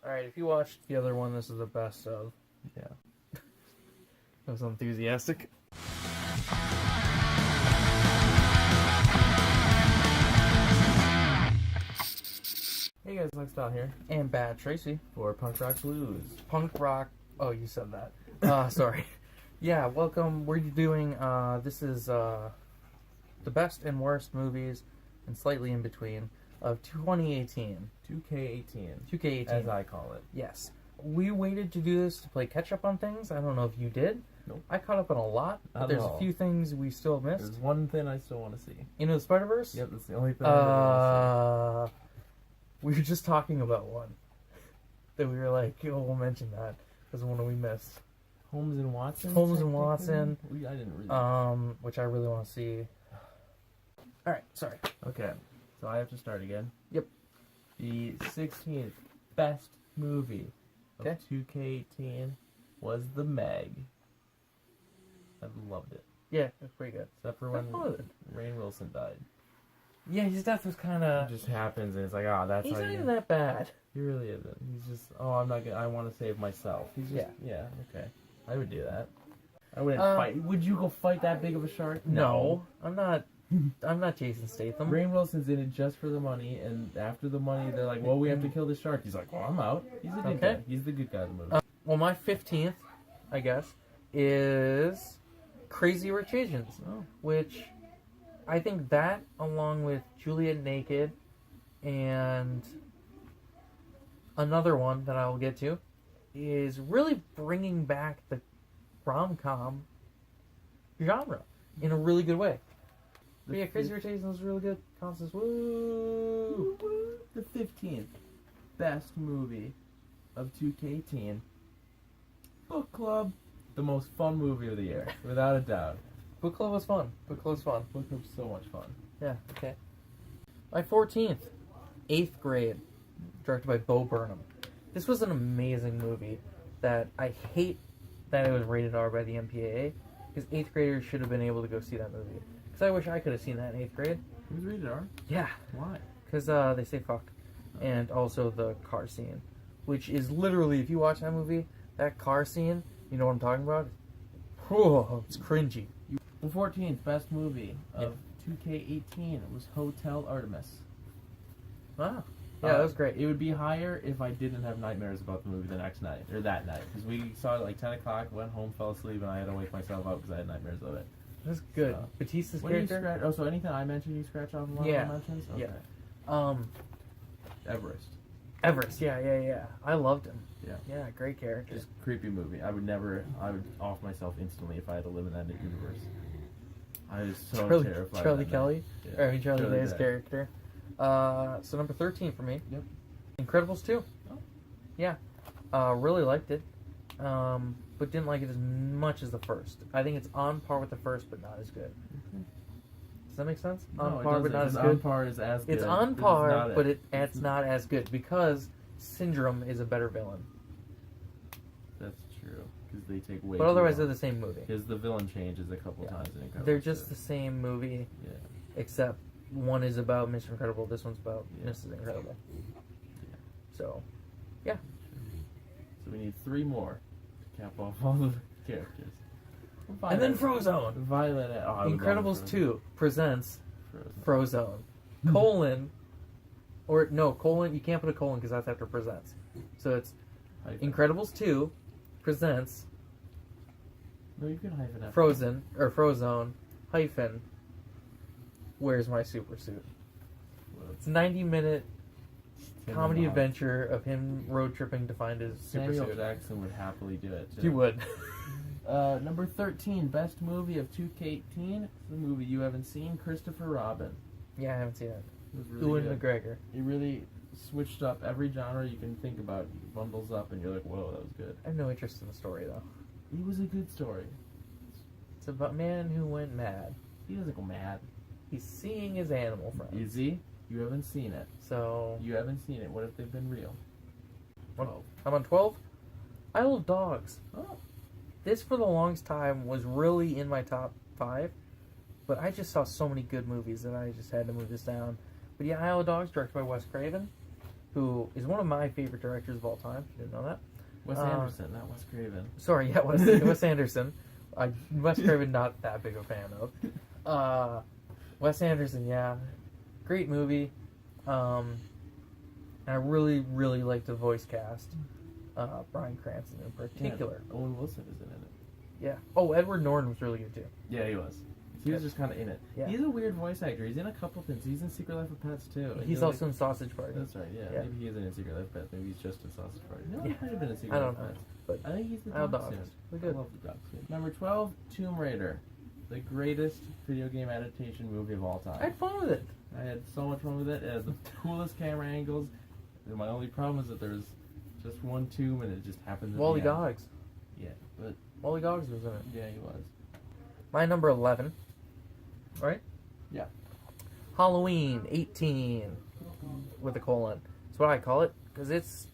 Alright, if you watched the other one, this is the best of. Yeah. That was enthusiastic. Hey guys, Lifestyle here And Bad Tracy. for Punk Rock Blues. Punk rock. Oh, you said that. Sorry. Yeah, welcome. We're doing, this is, the best and worst movies, and slightly in between, of 2018. 2K18. 2K18. As I call it. Yes. We waited to do this to play catch up on things. I don't know if you did. Nope. I caught up on a lot, but Not at there's a all. few things we still missed. There's one thing I still want to see. Into the Spider-Verse? Yep, that's the only thing I really want to We were just talking about one. That we were like, oh, we'll mention that. Because one we missed. see. Holmes and Watson? Holmes and Watson. I didn't really... Which I really want to see. Alright, sorry. Okay, so I have to start again. Yep. The 16th best movie of Okay. 2K18 was The Meg. I loved it. Yeah, that's pretty good. Except for when I loved it. Rainn Wilson died. Yeah, his death was kind It of... just happens and it's like, that's He's how not you... even that bad. He really isn't. He's just, I'm not gonna, I want to save myself. He's just, yeah, okay. I would do that. I wouldn't fight. Would you go fight that big of a shark? No. I'm not Jason Statham. Rainn Wilson's in it just for the money, and after the money, they're like, well, we have to kill the shark. He's like, well, I'm out. He's the good guy. He's the good guy of the movie. Well, my 15th, I guess, is Crazy Rich Asians. Oh. Which I think that, along with Juliet Naked and another one that I will get to, is really bringing back the rom-com genre in a really good way. But yeah, Crazy Rich Asians was really good. Constance, woo! The 15th best movie of 2K18. Book Club. The most fun movie of the year, without a doubt. Book Club was fun. Book Club was fun. Book Club's so much fun. Yeah, okay. My 14th, 8th Grade, directed by Bo Burnham. This was an amazing movie that I hate that it was rated R by the MPAA, because 8th graders should have been able to go see that movie. Because I wish I could have seen that in 8th grade. It was rated R? Yeah. Why? Because they say fuck. And also the car scene. Which is literally, if you watch that movie, that car scene, you know what I'm talking about? Whoa, it's cringy. The 14th best movie of 2K18 was Hotel Artemis. Wow. Yeah, that was great. It would be higher if I didn't have nightmares about the movie the next night, or that night. Because we saw it at like 10 o'clock, went home, fell asleep, and I had to wake myself up because I had nightmares of it. That's good. So, Batista's what do you character? scratch? Oh, so anything I mentioned, you scratch off a lot of mentions? Okay. Yeah. Everest. Everest, yeah. I loved him. Yeah. Yeah, great character. Just creepy movie. I would off myself instantly if I had to live in that universe. I was so terrified. Charlie Kelly? Yeah. Charlie Day's character. So number 13 for me. Yep. Incredibles 2. Oh. Yeah. Really liked it. But didn't like it as much as the first. I think it's on par with the first, but not as good. Okay. Does that make sense? No, On par, but not as good. On par is as good. It's on par, but it's not as good because Syndrome is a better villain. That's true, because they take way. But otherwise, they're the same movie. Because the villain changes a couple times in Incredibles. They're just the same movie, except one is about Mr. Incredible, this one's about Mrs. Incredible. Yeah. So, yeah. So we need 3 more to cap off all the characters. And then Frozone. Violet. Incredibles 2 presents Frozone. Colon. Or, no, colon, you can't put a colon because that's after presents. So it's Incredibles 2 presents No, you can hyphen after. Frozen, or Frozone, hyphen, Where's My Super Suit? It's a 90-minute comedy adventure of him road tripping to find his super Samuel suit. Jackson would happily do it, too. He would. Number 13, best movie of 2K18. It's a movie you haven't seen, Christopher Robin. Yeah, I haven't seen it. It was really Ewan good. McGregor. He really switched up every genre you can think about. He bundles up and you're like, whoa, that was good. I have no interest in the story, though. It was a good story. It's about a man who went mad. He doesn't go mad. He's seeing his animal friends. Is he? You haven't seen it. So... You haven't seen it. What if they've been real? 12. I'm on 12. Isle of Dogs. Oh. This, for the longest time, was really in my top 5. But I just saw so many good movies that I just had to move this down. But yeah, Isle of Dogs, directed by Wes Craven. who is one of my favorite directors of all time. If you didn't know that. Wes Anderson, not Wes Craven. Sorry, yeah, Wes Anderson. Wes Craven, not that big a fan of. Wes Anderson, yeah, great movie. And I really, really like the voice cast. Bryan Cranston in particular. Yeah, Owen Wilson is in it. Yeah. Oh, Edward Norton was really good too. Yeah, he was. He was just kind of in it. Yeah. He's a weird voice actor. He's in a couple things. He's in Secret Life of Pets too. He's also in Sausage Party. That's right. Yeah. Maybe he isn't in Secret Life of Pets. Maybe he's just in Sausage Party. No, he Yeah. might have been in Secret I Life don't of know, Pets. but I think he's the I'll dog dog soon. it. We're I good. love the dog soon. Number 12, Tomb Raider, the greatest video game adaptation movie of all time. I had fun with it. I had so much fun with it. It has the coolest camera angles. And my only problem is that there's just one tomb and it just happens. Wally at the end. Goggs. Yeah, but Wally Goggs was in it. yeah, he was. My number 11. Right? Yeah. Halloween 18 with a colon. That's what I call it because it's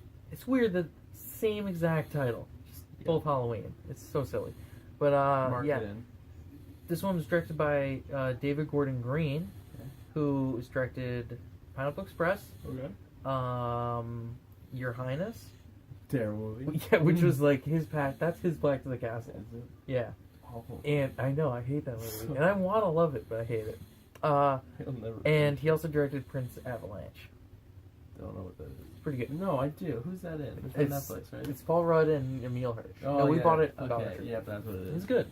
weird that same exact title, just both Halloween. It's so silly, but Mark yeah. it in. This one was directed by David Gordon Green, Okay. who has directed Pineapple Express, Okay. Your Highness, Terrible movie. yeah, which was like his path. That's his Black to the Castle. Is it Yeah, awful? and I know I hate that movie, and I want to love it, but I hate it. He'll never. And he also directed Prince Avalanche. Don't know what that is. It's pretty good. No, I do. Who's that in? It's on It's Netflix, right? It's Paul Rudd and Emil Hirsch. Oh, no, we yeah. bought it from Dollar Okay, Tree. yeah, that's what it is. It's good.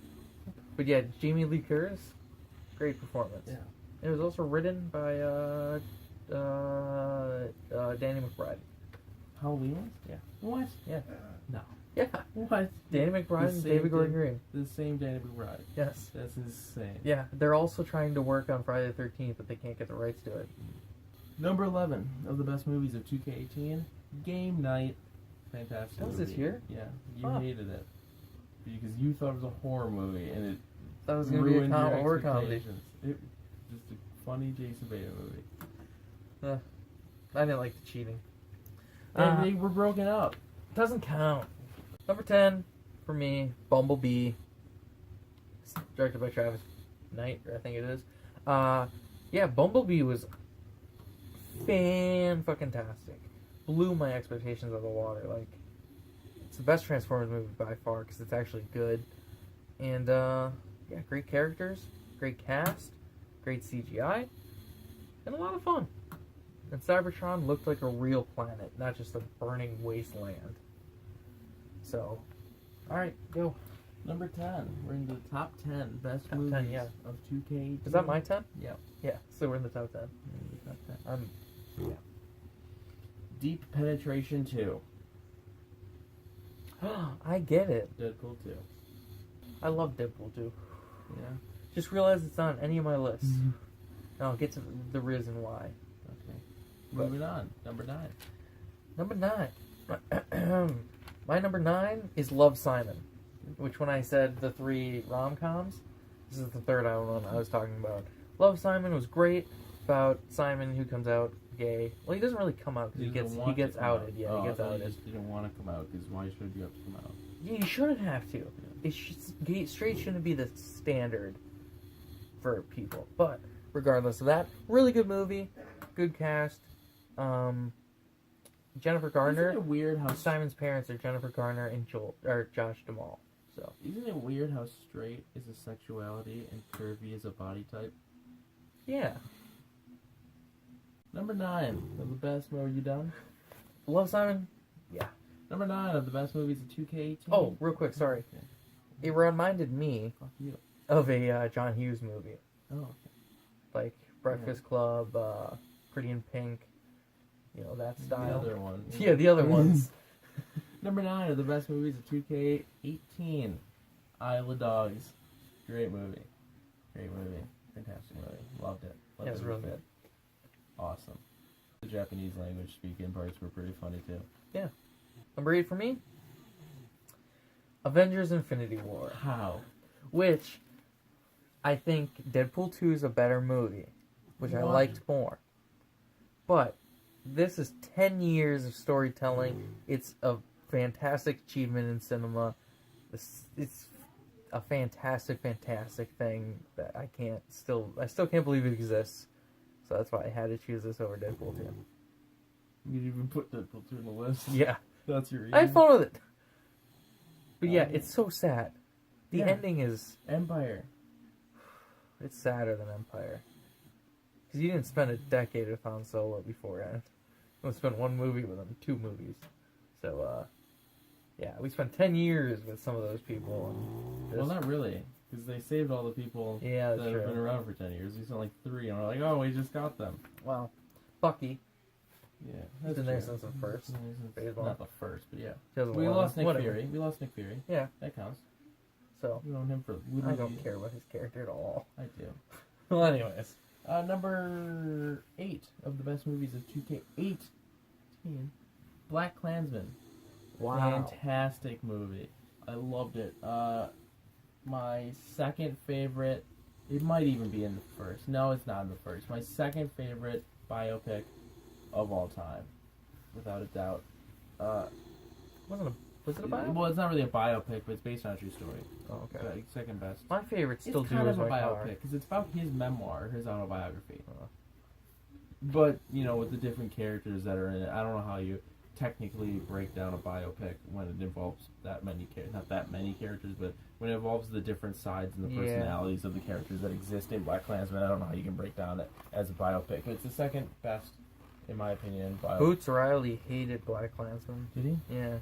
But yeah, Jamie Lee Curtis, great performance. Yeah. It was also written by Danny McBride. Halloween? Yeah. What? Yeah. No. Yeah. What? Danny McBride and David Gordon Green. The same Danny McBride. Yes. That's insane. Yeah, they're also trying to work on Friday the 13th, but they can't get the rights to it. Number 11 of the best movies of 2K18, Game Night. Fantastic That was movie. this year? Yeah. You Huh. hated it. Because you thought it was a horror movie, and it That was going to be a ruined your horror comedy. expectations. It just a funny Jason Bateman movie. I didn't like the cheating. And they were broken up. Doesn't count. Number 10 for me, Bumblebee. It's directed by Travis Knight, I think it is. Yeah, Bumblebee was fan-fucking-tastic. Blew my expectations out of the water. Like, it's the best Transformers movie by far because it's actually good. And, yeah, great characters, great cast, great CGI, and a lot of fun. And Cybertron looked like a real planet, not just a burning wasteland. So, alright, go. Number 10. We're in the top 10 best Top movies 10, yeah. of 2K18. Is that my 10? Yeah. Yeah, so we're in the top 10. We're in the top 10. Yeah. Deep Penetration 2. I get it. Deadpool 2. I love Deadpool too. Yeah. Just realized it's not on any of my lists. And I'll get to the reason why. Okay. Moving on. Number 9. Number 9. My number 9 is Love, Simon. Which when I said the 3 rom-coms, this is the third one I was talking about. Love, Simon was great. About Simon who comes out gay. Well, he doesn't really come out because he gets outed. Yeah, oh, he gets I thought outed. You just didn't want to come out because why should you have to come out? Yeah, you shouldn't have to. Gay straight shouldn't be the standard for people. But regardless of that, really good movie, good cast. Jennifer Garner. Isn't it weird how Simon's parents are Jennifer Garner and Josh Duhamel. So Isn't it weird how straight is a sexuality and curvy is a body type? yeah, Number 9 of the best movie. Are you done? Love, Simon. Yeah. Number 9 of the best movies of 2K18. Oh, real quick, sorry. Okay. It reminded me Fuck you. of a John Hughes movie, Oh, okay. like Breakfast Club, Pretty in Pink. You know that style. The other one. Yeah, the other ones. Number 9 of the best movies of 2K18. Isle of Dogs. Great movie. Great movie. Fantastic movie. Loved it. Loved Yeah, it was every really bit. good. Awesome. The Japanese language speaking parts were pretty funny too. Yeah. Number 8 for me, Avengers Infinity War. How? Which I think Deadpool 2 is a better movie, which I What? liked more. But this is 10 years of storytelling. It's a fantastic achievement in cinema. It's a fantastic thing that I still can't believe it exists. So that's why I had to choose this over Deadpool 2. You even put Deadpool 2 in the list. Yeah. That's your reason. I had fun with it. But yeah, it's so sad. The Yeah. ending is... Empire. It's sadder than Empire. Because you didn't spend a decade with Han Solo beforehand. We spent one movie with him, 2 movies. So, yeah, we spent 10 years with some of those people. And Well, not really. Because they saved all the people Yeah, that that's have true. been around for 10 years. We spent like 3, and we're like, oh, we just got them. Well, Bucky. Yeah, He's been there since the first. Phase one. Not the first, but yeah. 2011. We lost Nick Whatever. Fury. We lost Nick Fury. Yeah. That counts. So, We own him for I literally... don't care about his character at all. I do. Well, anyways. Number 8 of the best movies of 2K18. Black Klansman. Wow. Fantastic movie. I loved it. My second favorite, it might even be in the first. No, it's not in the first. My second favorite biopic of all time, without a doubt. Was it a bio? Well, it's not really a biopic, but it's based on a true story. Oh, okay. Like, second best. My favorite still It's do kind is of a my car. biopic because it's about his memoir, his autobiography. Uh. But you know, with the different characters that are in it, I don't know how you technically break down a biopic when it involves that many not that many characters, but when it involves the different sides and the Yeah. personalities of the characters that exist in Black Klansman. I don't know how you can break down it as a biopic. But it's the second best, in my opinion. Boots Riley hated Black Klansman. Did he? Yeah.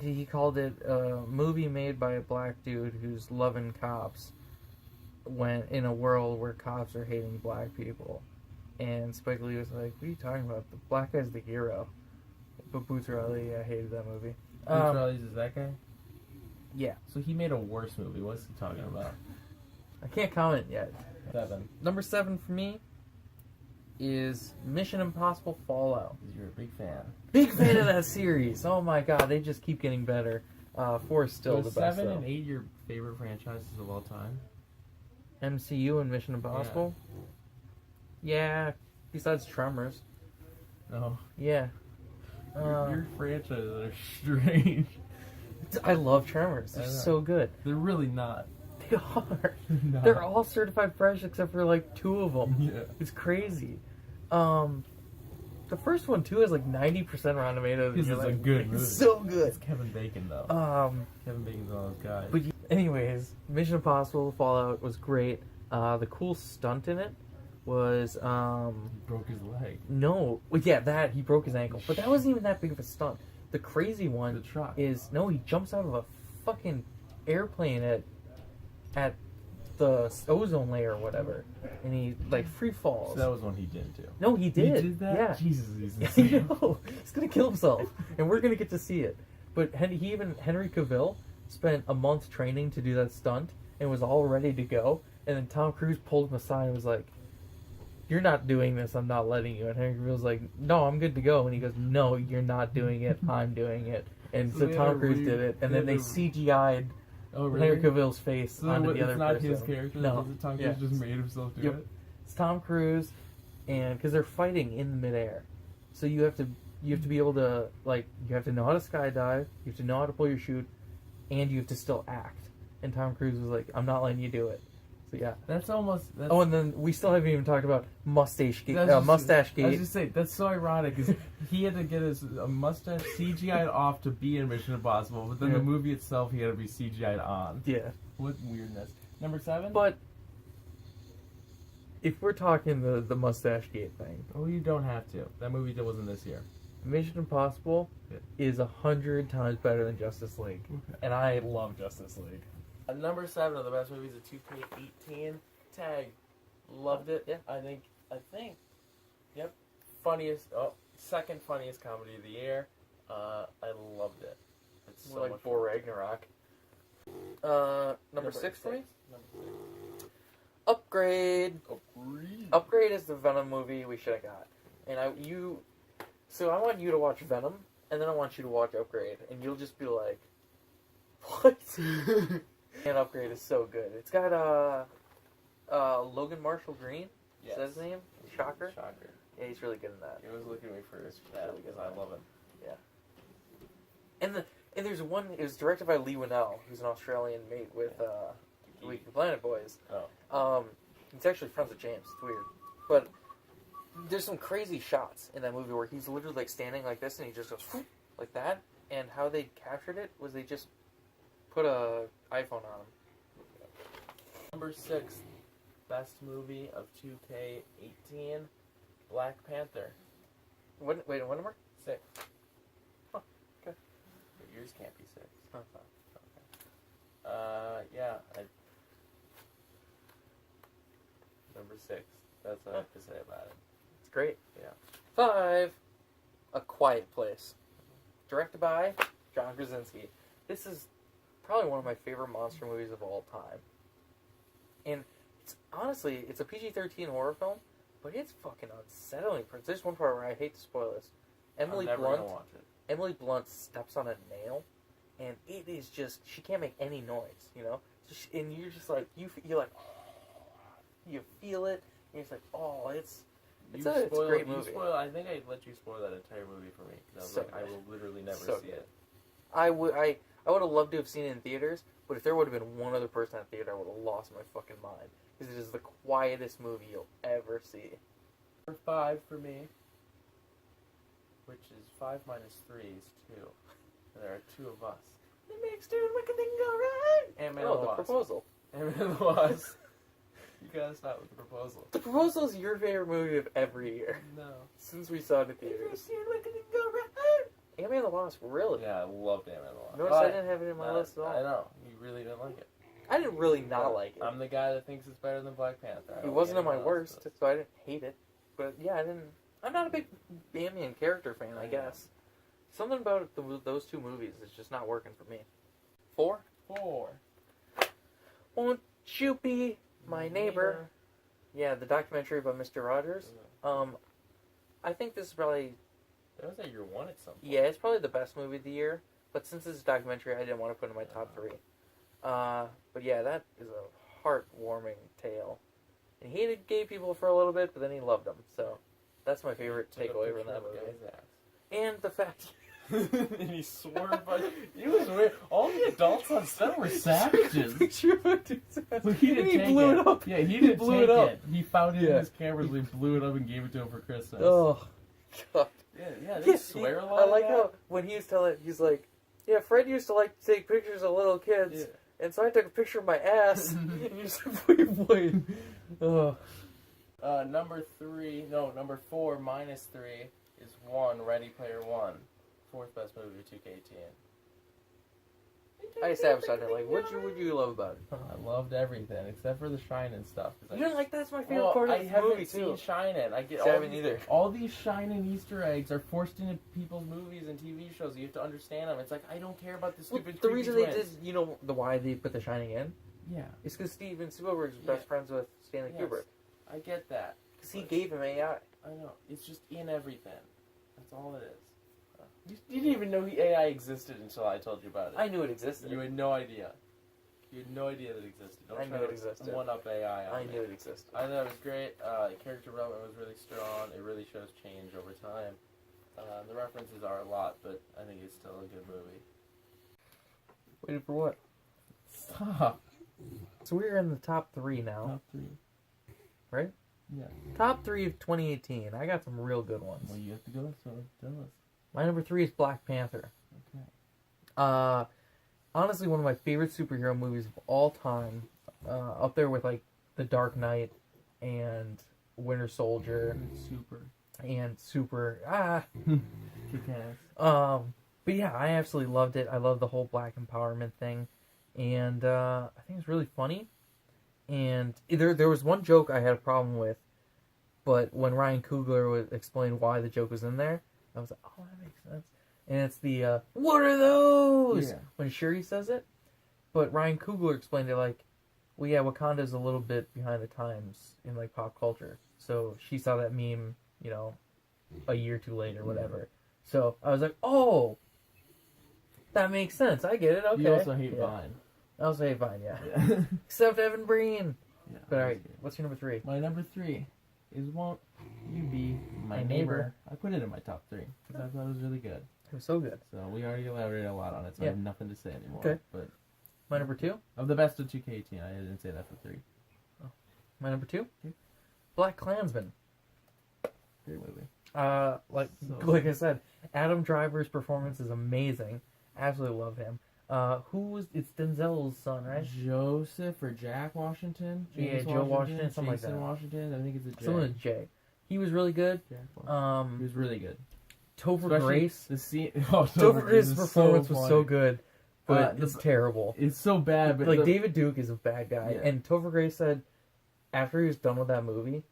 He called it a movie made by a black dude who's loving cops when in a world where cops are hating black people. And Spike Lee was like, what are you talking about? The black guy's the hero. But Boots Riley hated that movie. Boots Riley's is that guy? Yeah. So he made a worse movie. What's he talking about? I can't comment yet. 7. Number 7 for me is Mission Impossible Fallout. Because you're a big fan. Big fan of that series. Oh my god, they just keep getting better. 4 is still the Was best. 7 though. and 8 your favorite franchises of all time? MCU and Mission Impossible? Yeah, besides Tremors. No. Yeah. Your franchises are strange. I love Tremors. They're I know. so good. They're really not. They are. No. They're all certified fresh except for like 2 of them. Yeah. It's crazy. The first one too has like 90% Rotten Tomatoes. This and is you're a like, good movie. It's so good. It's Kevin Bacon though. Kevin Bacon's one of those guys. But anyways, Mission Impossible Fallout was great. The cool stunt in it was He broke his leg. no, well, yeah, that he broke his ankle, but that wasn't even that big of a stunt. The crazy one The truck. is no, he jumps out of a fucking airplane at the ozone layer or whatever, and he like free falls. So that was one he didn't do. No, he did. He did that? Yeah. Jesus, he's I insane. know. He's gonna kill himself, and we're gonna get to see it. But Henry Cavill spent a month training to do that stunt and was all ready to go. And then Tom Cruise pulled him aside and was like, "You're not doing this. I'm not letting you." And Henry Cavill's like, "No, I'm good to go." And he goes, "No, you're not doing it. I'm doing it." And so they Tom had a Cruise weird- did it, and then they they had CGI'd Oh, really? Henry Cavill's face So onto what, the other it's not person. his character? No. Is it Tom Yeah. Cruise just made himself do Yep. it? It's Tom Cruise, and because they're fighting in midair, so you have to be able to you have to know how to skydive, you have to know how to pull your chute, and you have to still act. And Tom Cruise was like, "I'm not letting you do it." So yeah. That's almost... That's, Oh, and then we still haven't even talked about Mustache Gate. that's Mustache I was Gate. just saying, that's so ironic, because he had to get his mustache CGI'd off to be in Mission Impossible, but then Yeah. the movie itself he had to be CGI'd on. Yeah, What weirdness. Number 7? but if we're talking the Mustache Gate thing, Oh, you don't have to. That movie that wasn't this year. Mission Impossible Yeah. is 100 times better than Justice League, Okay. and I love Justice League. Number 7 of the best movies of 2K18. Tag. Loved it. Yeah. I think. Yep. Funniest. Second funniest comedy of the year. I loved it. It's More so like much Thor fun. Ragnarok. Number 6 for me? Number 6. Upgrade. Agreed. Upgrade is the Venom movie we should have got. And so I want you to watch Venom, and then I want you to watch Upgrade, and you'll just be like, what? And Upgrade is so good. It's got Logan Marshall Green. Yes. Is that his name? Shocker? Shocker. Yeah, he's really good in that. He was looking at me first for that Really good. because I love it. And there's one. It was directed by Lee Winnell, who's an Australian mate with the Weekly Planet boys. Oh. He's actually friends with James. It's weird, but there's some crazy shots in that movie where he's literally like standing like this and he just goes whoop, like that. And how they captured it was they just put a iPhone on him. Number 6, best movie of 2K18, Black Panther. What number? 6. Huh, okay. Yours can't be 6. Oh, Okay. Yeah. Number 6. That's what I have to say about it. it's great. Yeah. 5, A Quiet Place. Directed by John Krasinski. This is probably one of my favorite monster movies of all time. And honestly, it's a PG-13 horror film, but it's fucking unsettling. There's one part where I hate to spoil this. I'm never gonna watch it. Emily Blunt steps on a nail, and it is just, she can't make any noise, you know? So and you're just like, you're like, you feel it, and you're just like, oh, it's a great movie. I think I let you spoil that entire movie for me. I was So like, I will literally never see good. it. I would have loved to have seen it in theaters, but if there would have been one other person at the theater, I would have lost my fucking mind. Because it is the quietest movie you'll ever see. Number 5 for me, which is 5 minus 3 is 2. And there are 2 of us. It makes 2 and make a thing go right. Ant-Man and the The Wasp. Proposal. Ant-Man and the Wasp. You gotta stop with The Proposal. The Proposal is your favorite movie of every year. No. Since we saw it in theaters. Ant-Man and the Wasp, really? Yeah, I loved Ant-Man and the Wasp. Notice I didn't have it in my list at all. I know. You really didn't like it. I didn't really not like it. I'm the guy that thinks it's better than Black Panther. It wasn't on my worst, so I didn't hate it. But yeah, I'm not a big Ant-Man character fan, I guess. Something about those 2 movies is just not working for me. 4? 4. Won't you be my neighbor? Yeah, the documentary about Mr. Rogers. I think this is probably... That was at your 1 at some point. Yeah, it's probably the best movie of the year. But since it's a documentary, I didn't want to put it in my top 3. But yeah, that is a heartwarming tale. And he hated gay people for a little bit, but then he loved them. So that's my favorite takeaway from that movie. And the fact... and he swore, but he was weird. All the adults on set were savages. Look, he didn't take blew it up. Yeah, he didn't blew take it up. He found it in his cameras, we blew it up and gave it to him for Christmas. Oh, God. Yeah, they swear a lot. I like how when he was telling, he's like, yeah, Fred used to like to take pictures of little kids, and so I took a picture of my ass. And you're just like, wait. Oh. Number 4 minus 3 is 1, Ready Player One. 4th best movie of 2K18. I established that. Like, what you love about it? I loved everything except for the Shine-In stuff. You didn't like that's my favorite part of the movie I too. haven't seen Shine-In. I get all these Shine-In Easter eggs are forced into people's movies and TV shows. You have to understand them. It's like I don't care about the stupid. The reason they did, you know, why they put The Shining in? Yeah, it's because Steven Spielberg's best friends with Stanley Kubrick. I get that. Because he gave him AI. I know. It's just in everything. That's all it is. You didn't even know AI existed until I told you about it. I knew it existed. You had no idea. You had no idea that it existed. I knew it existed. One up AI. I knew it existed. I thought it was great. Character development was really strong. It really shows change over time. The references are a lot, but I think it's still a good movie. Waiting for what? Stop. So we're in the top 3 now. Top 3. Right? Yeah. Top 3 of 2018. I got some real good ones. Well, you have to go, so tell us. My number 3 is Black Panther. Okay. Honestly, one of my favorite superhero movies of all time. Up there with, like, The Dark Knight and Winter Soldier. Super. Kick-ass. But yeah, I absolutely loved it. I love the whole black empowerment thing. And I think it's really funny. And there was one joke I had a problem with, but when Ryan Coogler would explain why the joke was in there, I was like, oh, that makes sense. And it's the, what are those? Yeah. When Shuri says it. But Ryan Coogler explained it like, well, yeah, Wakanda's a little bit behind the times in, like, pop culture. So she saw that meme, you know, a year too late or whatever. So I was like, oh, that makes sense. I get it. Okay. You also hate Vine. I also hate Vine, yeah. Except Evan Breen. Yeah, but alright, what's your number 3? My number 3 is Won't You Be My Neighbor. I put it in my top 3 because I thought it was really good. It was so good. So we already elaborated a lot on it, so I have nothing to say anymore. Okay. But my number 2? Of the best of 2K18. I didn't say that for 3. Oh. My number 2? Okay. Black Klansman. Great movie. Like So- I said, Adam Driver's performance is amazing. Absolutely love him. It's Denzel's son, right? Joseph or Jack Washington? Yeah, Joe Washington, something like Jason that. Washington. I think it's a J. Something with J. He was really good. Jack Washington. He was Um, really good. Topher Especially Grace. the scene. Oh, Topher Grace's is performance was so funny. good, but Uh, it's terrible. It's so bad, but Like David Duke is a bad guy, Yeah. and Topher Grace said after he was done with that movie,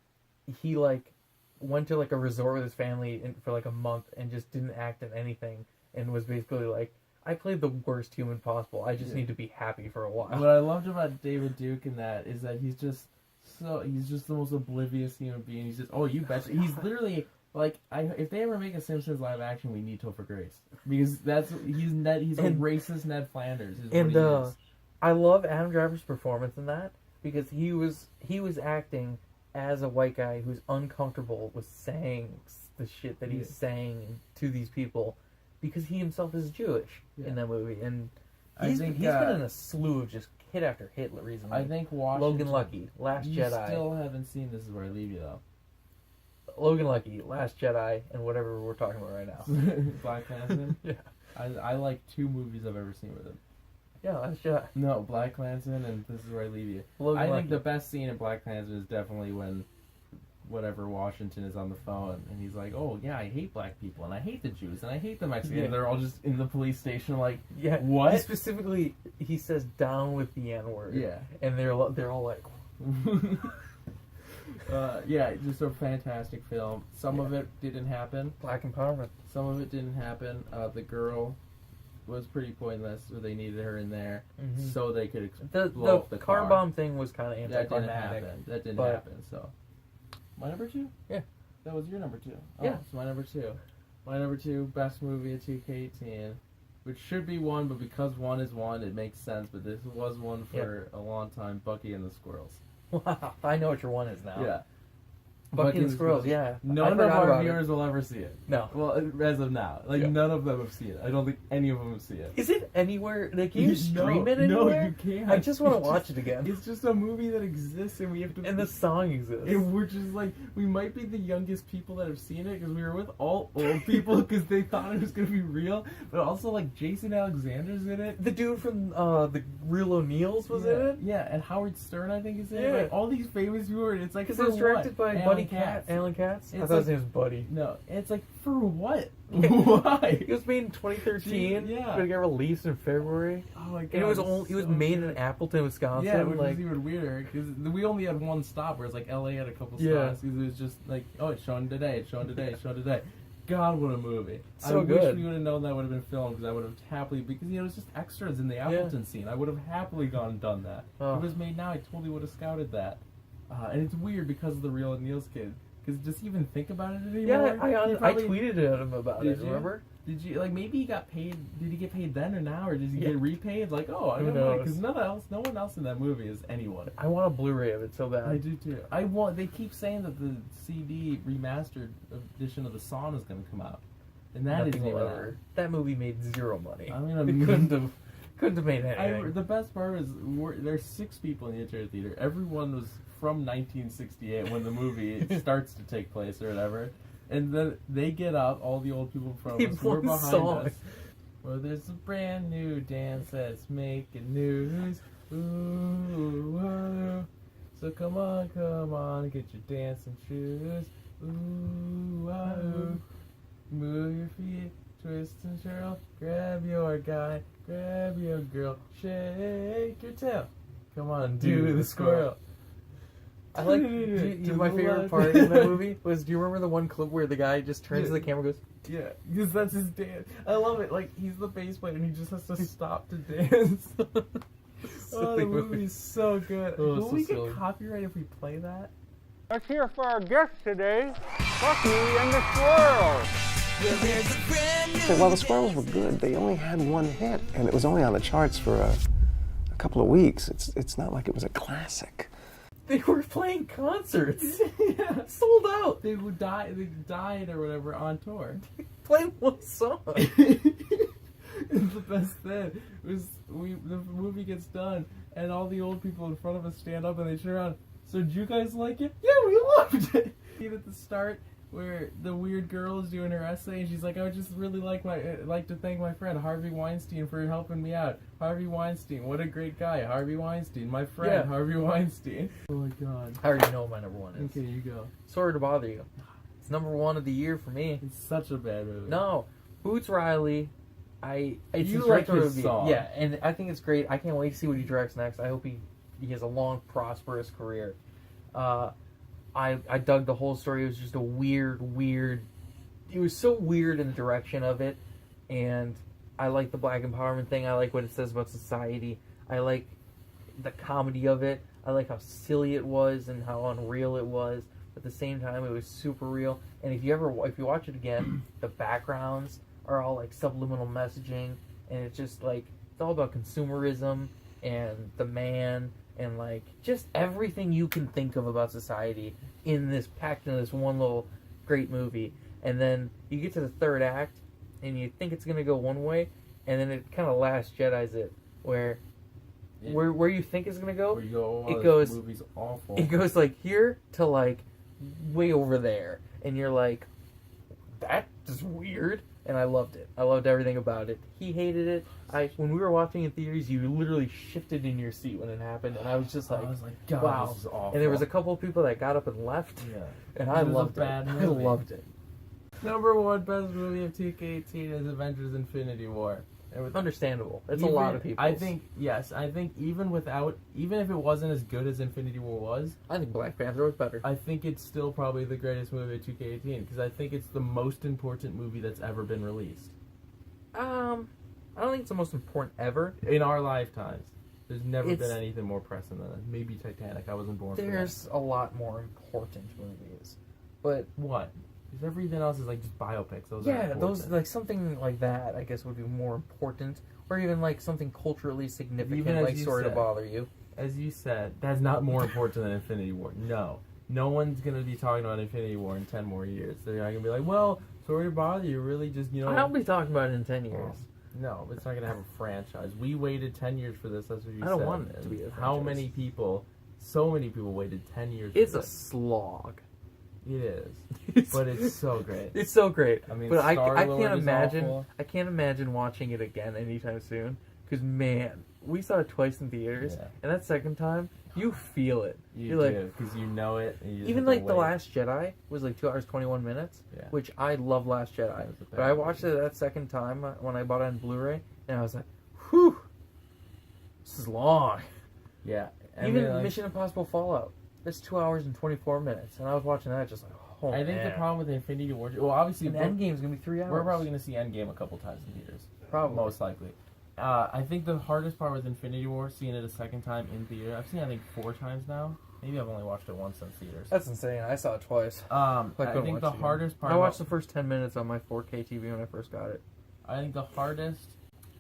he like went to like a resort with his family for like a month and just didn't act in anything, and was basically like, I played the worst human possible. I just Yeah. need to be happy for a while. What I loved about David Duke in that is that he's just the most oblivious human being. He's just, oh, you betcha. He's literally like, if they ever make a Simpsons live action, we need Topher Grace, because he's a racist Ned Flanders. Is And what he is. I love Adam Driver's performance in that because he was acting as a white guy who's uncomfortable with saying the shit that he's saying to these people because he himself is Jewish in that movie, and he's been in a slew of just hit after hit recently. I think Washington, Logan Lucky, Last you Jedi. still haven't seen This Is Where I Leave You though. Logan Lucky, Last Jedi, and whatever we're talking about right now. Black Klansman. Yeah. I like 2 movies I've ever seen with him. Yeah, Last Jedi. No, Black Klansman and This Is Where I Leave You. Logan I Lucky. think the best scene in Black Klansman is definitely when whatever Washington is on the phone and he's like, oh yeah, I hate black people and I hate the Jews and I hate the Mexicans. Yeah. And they're all just in the police station like, Yeah, what? He specifically, he says down with the N word. Yeah. And they're all like, yeah, just a fantastic film. Some of it didn't happen. black empowerment. Some of it didn't happen. The girl was pretty pointless, so they needed her in there Mhm. so they could The blow up the car bomb thing was kind of That didn't anticlimactic. happen. That didn't but- happen. So, my number 2. Yeah. That was your number 2. Oh, Yeah. so my number 2. My number 2, best movie of 2K18, which should be 1, but because 1 is 1, it makes sense. But this was 1 for a long time. Bucky and the Squirrels. Wow, I know what your one is now. Yeah. Bucky and the Squirrels. Yeah, None I of forgot our about viewers will ever see it. No. Well, as of now, like Yeah. none of them have seen it. I don't think any of them have seen it. Is it anywhere? Like, can you stream it No, anywhere? you can't. I just want to It's watch it again. It's just a movie that exists, and we have to. And the song exists. And we're just like, we might be the youngest people that have seen it because we were with all old people because they thought it was gonna be real. But also, like, Jason Alexander's in it. The dude from the Real O'Neills was in it. Yeah, and Howard Stern, I think, is in it. Yeah. Like, all these famous people are in it. It's like, Because for it was directed what? by Alan Buddy Katz. Alan Katz. I It's thought his like- name was Buddy. No, it's like, for what? Yeah. Why? It was made in 2013. Yeah. But it got released in February. Oh my god. And it was so made good. in Appleton, Wisconsin. Yeah, which like, is even weirder because we only had one stop, whereas like LA had a couple stops. Yeah. Because it was just like, oh, it's showing today, it's showing today, it's showing today. God, what a movie! So I wish good. we would have known that would have been filmed because I would have happily, because you know it's just extras in the Appleton scene. I would have happily gone and done that. Oh. If it was made now, I totally would have scouted that. And it's weird because of the Real O'Neill's kid. Because just even think about it anymore. yeah, I Probably- tweeted at him about Did it. you? Remember? Did you like maybe he got paid? Did he get paid then or now, or did he Yeah. get repaid? Like, oh, I Who don't know, knows? because no one else in that movie is anyone. I want a Blu-ray of it so bad. I do too. I want. They keep saying that the CD remastered edition of the song is going to come out, and that Nothing isn't will out. ever. That movie made zero money. I mean, It couldn't have made anything. the best part is there's 6 people in the entire theater. Everyone was from 1968 when the movie starts to take place or whatever. And then they get up, all the old people from They us, we're play behind songs. us. Well, there's a brand new dance that's making news. Ooh, whoa. So come on, get your dancing shoes. Ooh, whoa. Move your feet, twist and twirl. Grab your guy, grab your girl. Shake your tail. Come on, do the squirrel. I like. My favorite part in that movie was. Do you remember the one clip where the guy just turns to the camera and goes, Yeah, because that's his dance. I love it. Like, he's the bass player and he just has to stop to dance. Oh, Silly the movie's so good. Oh, Will so we silly. get copyright if we play that? Let's hear for our guest today, Bucky and the Squirrels. Okay, well, the Squirrels were good. They only had one hit, and it was only on the charts for a couple of weeks. It's not like it was a classic. "They were playing concerts, Yeah. sold out, They died or whatever on tour. playing one song." And the best thing was the movie gets done and all the old people in front of us stand up and they turn around. So did you guys like it? Yeah, we loved it. At the start, where the weird girl is doing her essay and she's like, I would just really like to thank my friend Harvey Weinstein for helping me out. Harvey Weinstein, what a great guy. Harvey Weinstein, my friend. Yeah. Harvey Weinstein. Oh my god. I already know what my number one is. Okay, you go. Sorry to bother you. It's number one of the year for me. It's such a bad movie. No, Boots Riley. It's You his like director his review. song. Yeah, and I think it's great. I can't wait to see what he directs next. I hope he has a long, prosperous career. I dug the whole story. It was just a weird. It was so weird in the direction of it, and I like the black empowerment thing. I like what it says about society. I like the comedy of it. I like how silly it was and how unreal it was. At the same time, it was super real. And if you watch it again, the backgrounds are all like subliminal messaging, and it's just like it's all about consumerism and the man and like just everything you can think of about society packed in this one little great movie. And then you get to the third act, and you think it's gonna go one way, and then it kind of Last Jedi's it, where you think it's gonna go, Where you go, oh, it this goes movie's awful. it goes like here to like way over there, and you're like, that is weird. And I loved it. I loved everything about it. He hated it. When we were watching in theaters, you literally shifted in your seat when it happened, and I was just like, God, wow. this is awful. And there was a couple of people that got up and left, Yeah. and I It was a loved it. bad I movie. loved it. Number one best movie of 2K18 is Avengers Infinity War. Understandable. It's a lot of people. I think even if it wasn't as good as Infinity War was, I think Black Panther was better. I think it's still probably the greatest movie of 2K18 because I think it's the most important movie that's ever been released. I don't think it's the most important ever. In our lifetimes. There's never It's- been anything more pressing than that. Maybe Titanic. I wasn't born for There's a lot more important movies, but that. What? Because everything else is like just biopics. Those are yeah, important. those like something like that, I guess, would be more important, or even like something culturally significant, Even as like you Sorry to said. Bother You. As you said, that's not more important than Infinity War. No one's gonna be talking about Infinity War in 10 more years. They're not gonna be like, well, Sorry to Bother You, really just, I'll be talking about it in 10 years. No, it's not gonna have a franchise. We waited 10 years for this. That's what you I said. don't want it to And be a How franchise. many people? So many people waited 10 years. It's for a this. slog. It is, but it's so great. It's so great. I mean, but I Star-Lord can't is imagine. awful. I can't imagine watching it again anytime soon. Because man, we saw it twice in theaters, Yeah. and that second time, you feel it. You You're do like, because you know it. And you just even have to like The wait. Last Jedi was like 2 hours 21 minutes, Yeah. which I love Last Jedi. That was a But bad I watched it that second time when I bought it on Blu-ray, and I was like, whew, this is long. Yeah. I Even mean, like, Mission Impossible Fallout, that's 2 hours and 24 minutes, and I was watching that just like, oh I think man. the problem with Infinity War. Well, obviously, And Endgame's gonna be 3 hours. we're probably gonna see Endgame a couple times in theaters. Probably. Most likely. I think the hardest part with Infinity War, seeing it a second time in theater. I've seen it, I think 4 times now. Maybe I've only watched it once in theaters. That's insane. I saw it twice. I couldn't think watch the it again. hardest part. I watched the first 10 minutes on my 4K TV when I first got it. I think the hardest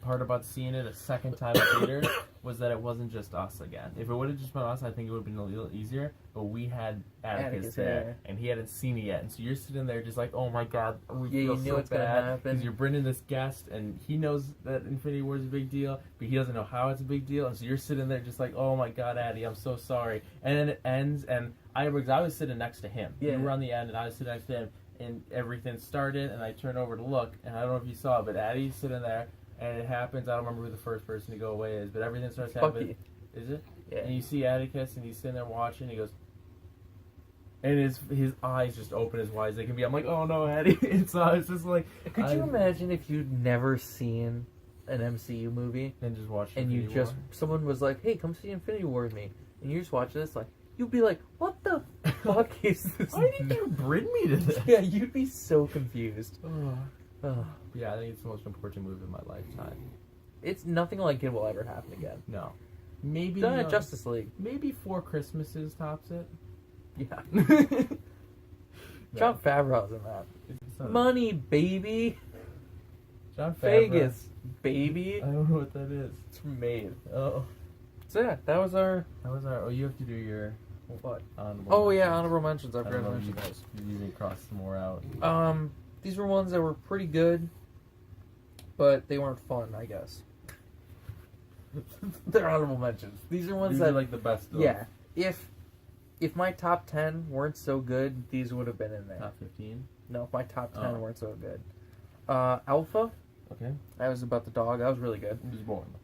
part about seeing it a second time in theaters was that it wasn't just us again. If it would have just been us, I think it would have been a little easier. But we had Atticus Atticus, there, yeah. and he hadn't seen it yet, and so you're sitting there just like, oh my god, we Yeah, feel you knew so it's gonna bad happen. because you're bringing this guest, and he knows that Infinity War is a big deal, but he doesn't know how it's a big deal, and so you're sitting there just like, oh my god, Addie, I'm so sorry. And then it ends, and I was sitting next to him. Yeah. You were on the end, and I was sitting next to him, and everything started, and I turned over to look, and I don't know if you saw it, but Addie's sitting there. And it happens. I don't remember who the first person to go away is, but everything starts happening. Is it? Yeah. And you see Atticus, and he's sitting there watching. He goes, and his eyes just open as wide as they can be. I'm like, oh no, Addie! It's just like. Could you imagine if you'd never seen an MCU movie And just watch. and you Infinity just War? someone was like, "Hey, come see Infinity War with me," and you just watch this, like you'd be like, "What the fuck is this?" Why did you bring me to this? Yeah, you'd be so confused. Ugh. Yeah, I think it's the most important movie of my lifetime. It's nothing like it will ever happen again. No, maybe Done at Justice League. maybe 4 Christmases tops it. Yeah. No. John Favreau's in that. It's not- Money, baby. John Favreau. Vegas, baby. I don't know what that is. It's made. Oh, So yeah, that was our. that was our. Oh, you have to do your. What? Honorable Oh yeah, mentions. honorable mentions. I I don't forgot know to if mention you those. usually cross some more out. These were ones that were pretty good, but they weren't fun, I guess. They're honorable mentions. These are ones These that, are like the best. Of. yeah, if if my top 10 weren't so good, these would have been in there. Top 15. No, if my top 10 Oh. weren't so good. Alpha, Okay. that was about the dog. That was really good. It was boring.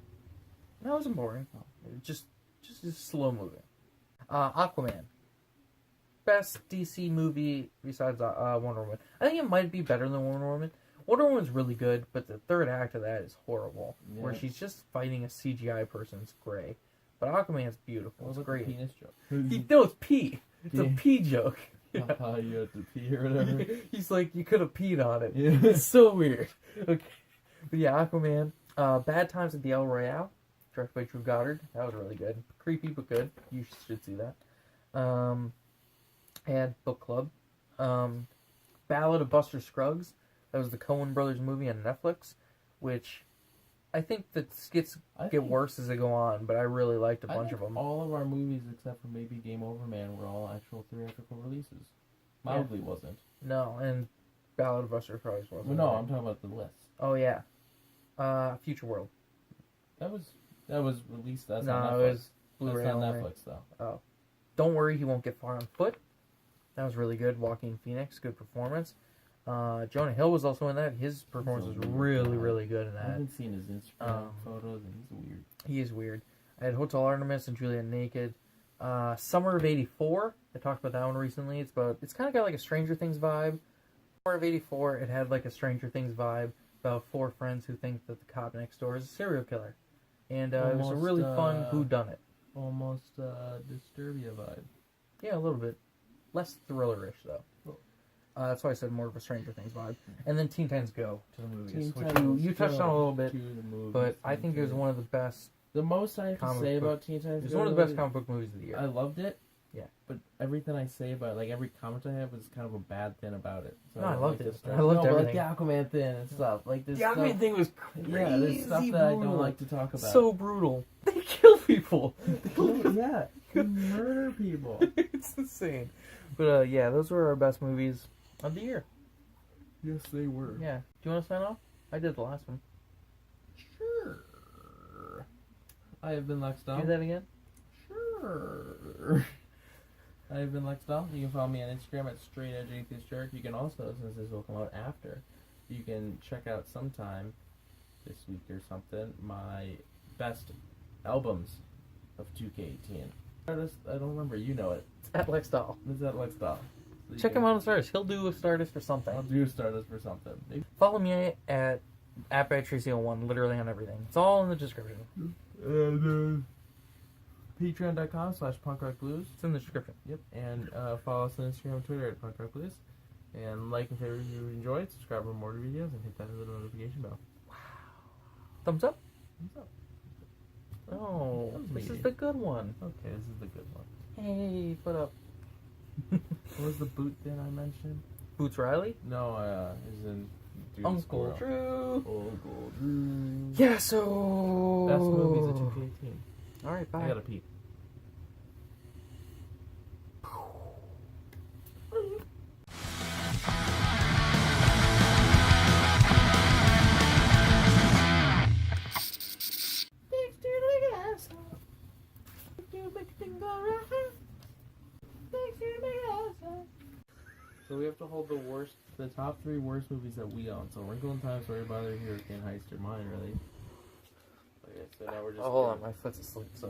That wasn't boring. It was just slow moving. Aquaman. Best DC movie besides Wonder Woman. I think it might be better than Wonder Woman. Wonder Woman's really good, but the third act of that is horrible. Yeah. Where she's just fighting a CGI person's gray. But Aquaman's beautiful. What It's was great. the penis joke? No, it's pee. It's a Pee. pee joke. Yeah. You had to pee or whatever. He's like, you could have peed on it. Yeah. It's so weird. Okay. But yeah, Aquaman. Bad Times at the El Royale, directed by Drew Goddard. That was really good. Creepy, but good. You should see that. And Book Club. Ballad of Buster Scruggs. That was the Coen Brothers movie on Netflix, which I think the skits get worse as they go on, but I really liked a bunch of them. All of our movies, except for maybe Game Over Man, were all actual theatrical releases. Mowgli wasn't. No, and Ballad of Buster Scruggs wasn't. Well, no, I'm talking about the list. Oh, yeah. Future World. That was released. That's No, on Netflix. it was Blu-ray That's on only. Netflix though. Oh. Don't Worry, He Won't Get Far on Foot. That was really good. Joaquin Phoenix, good performance. Jonah Hill was also in that. His performance was really, really good in I that. haven't seen his Instagram photos, and he's weird. He is weird. I had Hotel Artemis and Juliet Naked. Summer of '84. I talked about that one recently. It's kind of got like a Stranger Things vibe. Summer of '84. It had like a Stranger Things vibe about 4 friends who think that the cop next door is a serial killer, and it was a really fun whodunit. Almost Disturbia vibe. Yeah, a little bit less thriller-ish though. That's why I said more of a Stranger Things vibe. And then Teen Titans Go to the movies, which you touched on a little bit, but I think it was one of the best. The most I have to say about Teen Titans It's Go one of the best comic book movies of the year. I loved it. Yeah. But everything I say about like every comment I have was kind of a bad thing about it. So No, I loved it. Start, I loved but, everything. like the Aquaman thing and stuff. Like this The Aquaman thing was crazy. Yeah, there's stuff that I don't like to talk about. So brutal. They kill people. Yeah, you murder people. It's insane. But yeah, those were our best movies of the year. Yes, they were. Yeah. Do you want to sign off? I did the last one. Sure. I have been Lex Dahl. Do that again? Sure. I have been Lex Dahl. You can follow me on Instagram at StraightEdgeAtheistJerk. You can also, since this will come out after, you can check out sometime this week or something my best albums of 2K18. Artist, I don't remember. You know it. It's at Lex Dahl. It's at Lex Dahl. So Check him out on Stardust. He'll do a Stardust for something. I'll do Stardust for something. Maybe. Follow me at @BadTracy01, literally on everything. It's all in the description. And Patreon.com/punkrockblues. It's in the description. Yep. And follow us on Instagram and Twitter at punkrockblues. And like and favorite if you enjoyed. Subscribe for more videos and hit that little notification bell. Thumbs up? Thumbs up. Oh, That was this is mean. the good one. Okay, this is the good one. Hey, put up. What was the boot thing I mentioned? Boots Riley? No, is in Dude Uncle Squirrel. Drew. Uncle Drew. Yeah, so... Best movies of 2K18. Alright, bye. I gotta pee. So we have to hold the top 3 worst movies that we own. So Wrinkle in Time, Story About a Hurricane, Heist, or mine, really. Okay, so now we're just. Oh, hold on, my foot's asleep, so...